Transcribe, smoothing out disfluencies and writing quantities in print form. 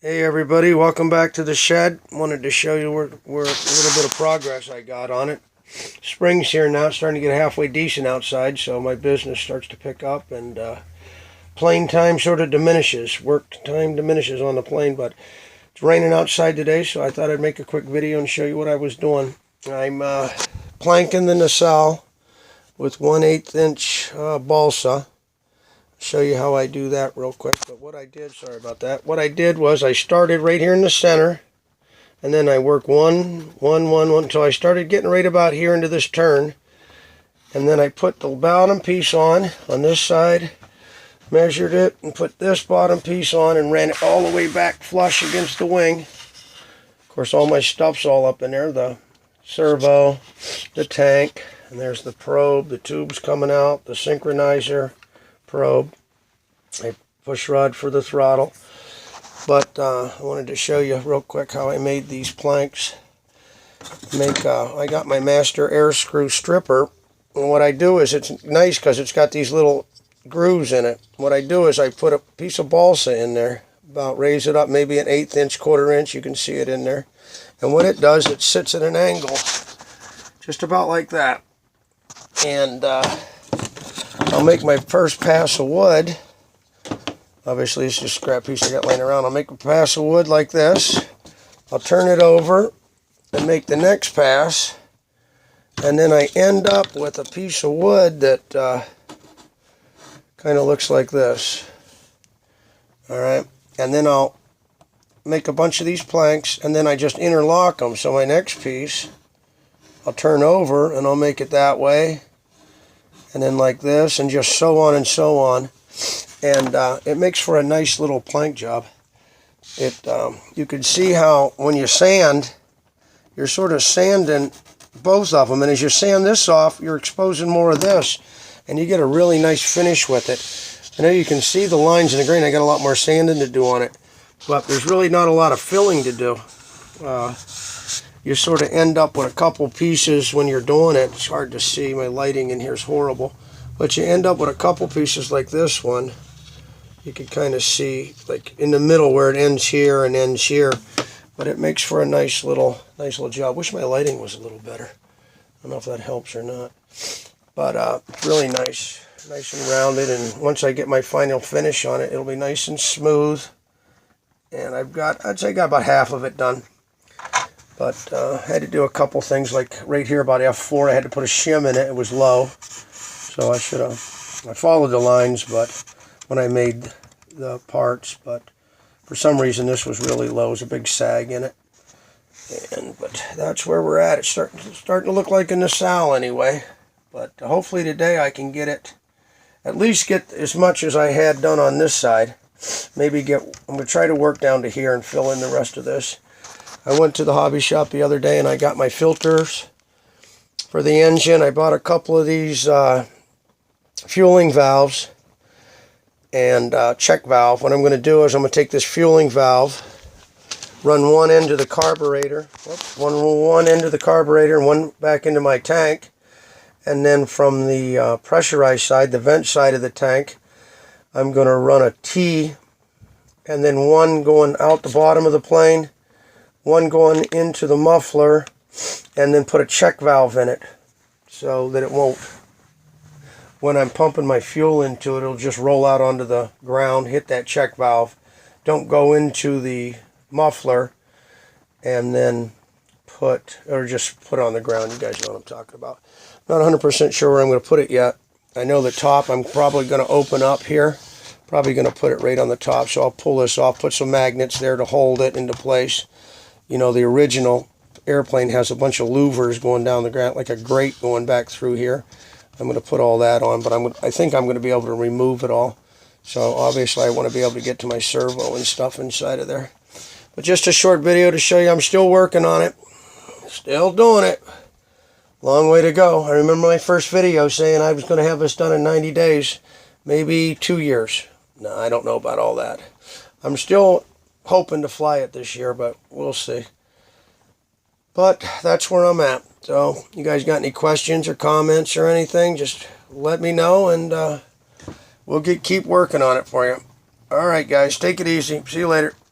Hey everybody, welcome back to the shed. Wanted to show you where a little bit of progress I got on it. Spring's here now, it's starting to get halfway decent outside, so my business starts to pick up, and plane time sort of diminishes. Work time diminishes on the plane, but it's raining outside today, so I thought I'd make a quick video and show you what I was doing. I'm planking the nacelle with 1/8 inch balsa. Show you how I do that real quick. But what I did, sorry about that. What I did was I started right here in the center, and then I worked one until I started getting right about here into this turn, and then I put the bottom piece on this side, measured it, and put this bottom piece on, and ran it all the way back flush against the wing. Of course, all my stuff's all up in there: the servo, the tank, and there's the probe, the tubes coming out, the synchronizer, probe, a push rod for the throttle. But I wanted to show you real quick how I made these planks. I got my master air screw stripper, and what I do is, it's nice because it's got these little grooves in it. What I do is I put a piece of balsa in there, raise it up maybe an 1/8 inch, 1/4 inch, you can see it in there, and what it does, it sits at an angle just about like that. And I'll make my first pass of wood. Obviously, it's just a scrap piece I got laying around. I'll make a pass of wood like this. I'll turn it over and make the next pass. And then I end up with a piece of wood that kind of looks like this. Alright, and then I'll make a bunch of these planks, and then I just interlock them. So my next piece, I'll turn over and I'll make it that way, and then like this, and just so on and so on. And it makes for a nice little plank job. You can see how when you sand, you're sort of sanding both of them, and as you sand this off, you're exposing more of this, and you get a really nice finish with it. I know you can see the lines in the grain. I got a lot more sanding to do on it, but there's really not a lot of filling to do. You sort of end up with a couple pieces when you're doing it. It's hard to see, my lighting in here is horrible, but you end up with a couple pieces like this one. You can kind of see, like in the middle where it ends here and ends here, but it makes for a nice little job. Wish my lighting was a little better. I don't know if that helps or not, but it's really nice and rounded. And once I get my final finish on it, it'll be nice and smooth. And I'd say I got about half of it done. But I had to do a couple things, like right here about F4, I had to put a shim in it. It was low, so I followed the lines, but when I made the parts, but for some reason this was really low. There's a big sag in it, but that's where we're at. It's starting to look like a nacelle anyway. But hopefully today I can at least get as much as I had done on this side. I'm gonna try to work down to here and fill in the rest of this. I went to the hobby shop the other day and I got my filters for the engine. I bought a couple of these fueling valves and check valve. What I'm going to do is I'm going to take this fueling valve, run one end of the carburetor, one end of the carburetor and one back into my tank, and then from the pressurized side, the vent side of the tank, I'm going to run a T, and then one going out the bottom of the plane, one going into the muffler, and then put a check valve in it so that it won't, when I'm pumping my fuel into it, it'll just roll out onto the ground, hit that check valve, don't go into the muffler, and then just put it on the ground. You guys know what I'm talking about. Not 100% sure where I'm going to put it yet. I know the top I'm probably going to open up here. Probably going to put it right on the top, so I'll pull this off, put some magnets there to hold it into place. You know, the original airplane has a bunch of louvers going down the ground, like a grate going back through here. I'm going to put all that on, but I think I'm going to be able to remove it all. So obviously I want to be able to get to my servo and stuff inside of there. But just a short video to show you I'm still working on it. Still doing it. Long way to go. I remember my first video saying I was going to have this done in 90 days. Maybe 2 years. No, I don't know about all that. I'm still hoping to fly it this year, but we'll see. But that's where I'm at. So, you guys got any questions or comments or anything, just let me know, and we'll keep working on it for you. Alright guys, take it easy. See you later.